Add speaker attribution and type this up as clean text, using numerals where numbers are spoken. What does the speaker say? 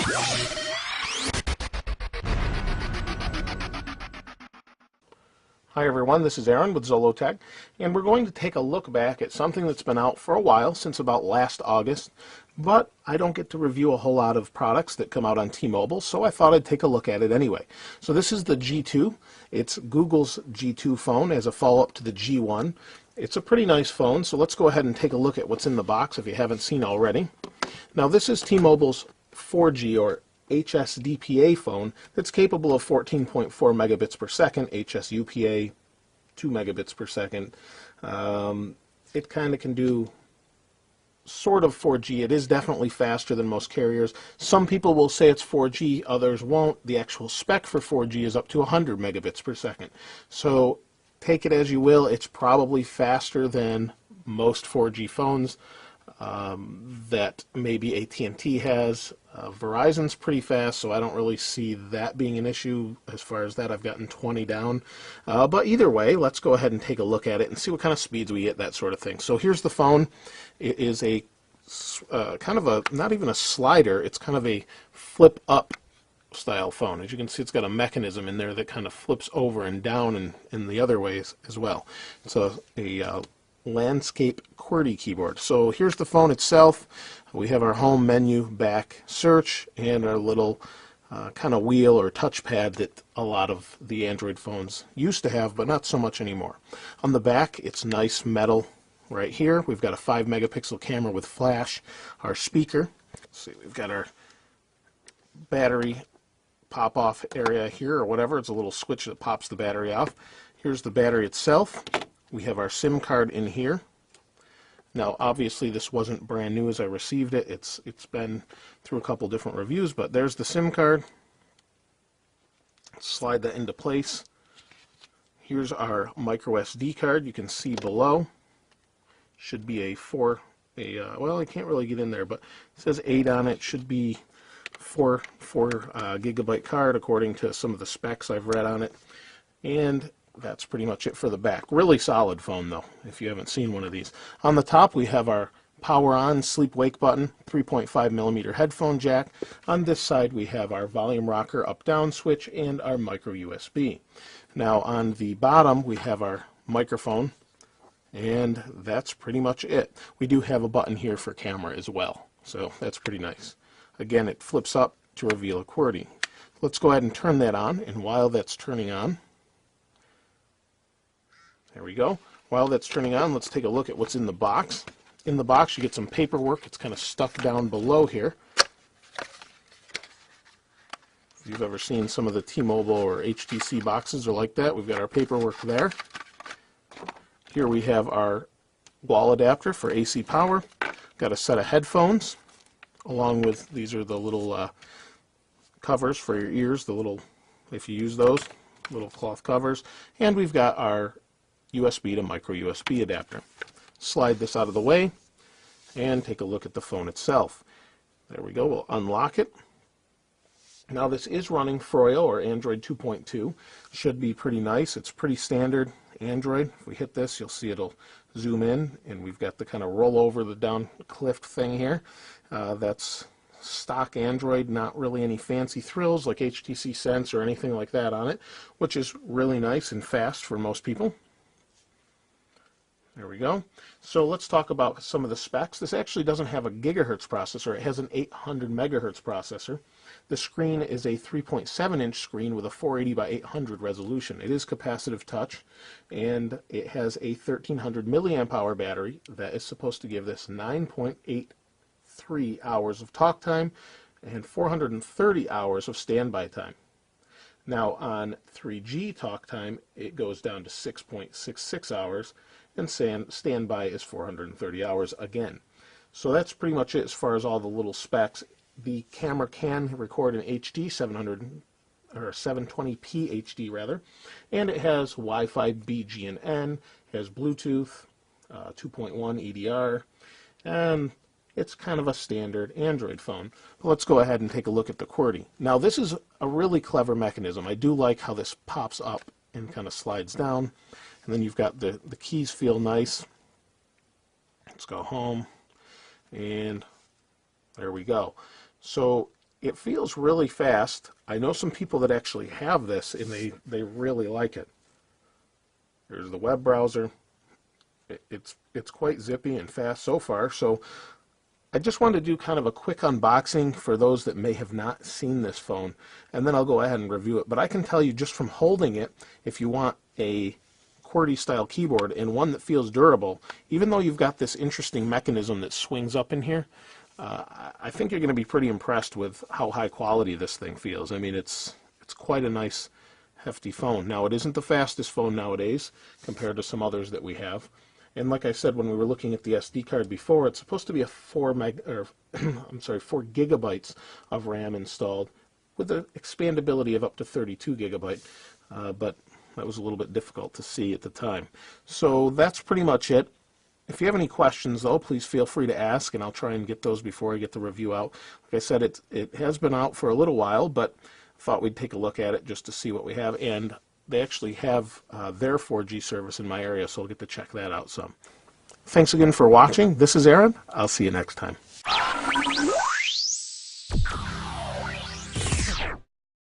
Speaker 1: Hi everyone, this is Aaron with Zollotech, and we're going to take a look back at something that's been out for a while, since about last August, but I don't get to review a whole lot of products that come out on T-Mobile, so I thought I'd take a look at it anyway. So this is the G2. It's Google's G2 phone as a follow-up to the G1. It's a pretty nice phone, so let's go ahead and take a look at what's in the box if you haven't seen already. Now this is T-Mobile's 4G or HSDPA phone that's capable of 14.4 megabits per second, HSUPA 2 megabits per second. It kind of can do sort of 4G. It is definitely faster than most carriers. Some people will say it's 4G, others won't. The actual spec for 4G is up to 100 megabits per second. So take it as you will. It's probably faster than most 4G phones that maybe AT&T has. Verizon's pretty fast, so I don't really see that being an issue. As far as that, I've gotten 20 down. But either way, let's go ahead and take a look at it and see what kind of speeds we get, that sort of thing. So here's the phone. It is a kind of a, not even a slider, it's kind of a flip up style phone. As you can see, it's got a mechanism in there that kind of flips over and down and in the other ways as well. It's a landscape QWERTY keyboard. So here's the phone itself. We have our home menu, back, search, and our little kind of wheel or touchpad that a lot of the Android phones used to have, but not so much anymore. On the back, it's nice metal right here. We've got a 5 megapixel camera with flash. Our speaker. Let's see, we've got our battery pop-off area here or whatever. It's a little switch that pops the battery off. Here's the battery itself. We have our SIM card in here. Now, obviously, this wasn't brand new as I received it. It's been through a couple different reviews, but there's the SIM card. Slide that into place. Here's our micro SD card. You can see below. Should be well, I can't really get in there, but it says 8 on it. Should be 4 gigabyte card according to some of the specs I've read on it. And that's pretty much it for the back. Really solid phone, though, if you haven't seen one of these. On the top, we have our power on sleep wake button, 3.5 millimeter headphone jack. On this side, we have our volume rocker up down switch and our micro USB. Now, on the bottom, we have our microphone, and that's pretty much it. We do have a button here for camera as well, so that's pretty nice. Again, it flips up to reveal a QWERTY. Let's go ahead and turn that on, and while that's turning on, there we go. While that's turning on, let's take a look at what's in the box. In the box, you get some paperwork. It's kind of stuck down below here. If you've ever seen some of the T-Mobile or HTC boxes are like that, we've got our paperwork there. Here we have our wall adapter for AC power. Got a set of headphones, along with, these are the little covers for your ears, the little, if you use those, little cloth covers. And we've got our USB to micro USB adapter. Slide this out of the way and take a look at the phone itself. There we go. We'll unlock it. Now this is running Froyo or Android 2.2. Should be pretty nice. It's pretty standard Android. If we hit this, you'll see it'll zoom in, and we've got the kind of roll over the down cliff thing here. That's stock Android, not really any fancy thrills like HTC Sense or anything like that on it, which is really nice and fast for most people. There we go. So let's talk about some of the specs. This actually doesn't have a gigahertz processor. It has an 800 megahertz processor. The screen is a 3.7-inch screen with a 480 by 800 resolution. It is capacitive touch, and it has a 1300 milliamp hour battery that is supposed to give this 9.83 hours of talk time and 430 hours of standby time. Now on 3G talk time, it goes down to 6.66 hours, and standby is 430 hours again. So that's pretty much it as far as all the little specs. The camera can record in HD, 720p HD rather, and it has Wi-Fi BGN, has Bluetooth, 2.1 EDR, and it's kind of a standard Android phone. But let's go ahead and take a look at the QWERTY. Now this is a really clever mechanism. I do like how this pops up and kind of slides down. And then you've got the keys feel nice. Let's go home, and there we go. So It feels really fast. I know some people that actually have this and they really like it. There's the web browser. It's quite zippy and fast so far. So I just wanted to do kind of a quick unboxing for those that may have not seen this phone, and then I'll go ahead and review it. But I can tell you just from holding it, if you want a QWERTY style keyboard and one that feels durable, even though you've got this interesting mechanism that swings up in here, I think you're going to be pretty impressed with how high quality this thing feels. I mean, it's quite a nice hefty phone. Now, it isn't the fastest phone nowadays compared to some others that we have. And like I said, when we were looking at the SD card before, it's supposed to be a 4 gigabytes of RAM installed with an expandability of up to 32 gigabyte, but that was a little bit difficult to see at the time. So that's pretty much it. If you have any questions, though, please feel free to ask, and I'll try and get those before I get the review out. Like I said, it has been out for a little while, but thought we'd take a look at it just to see what we have. And they actually have their 4G service in my area, so I'll get to check that out some. Thanks again for watching. This is Aaron. I'll see you next time.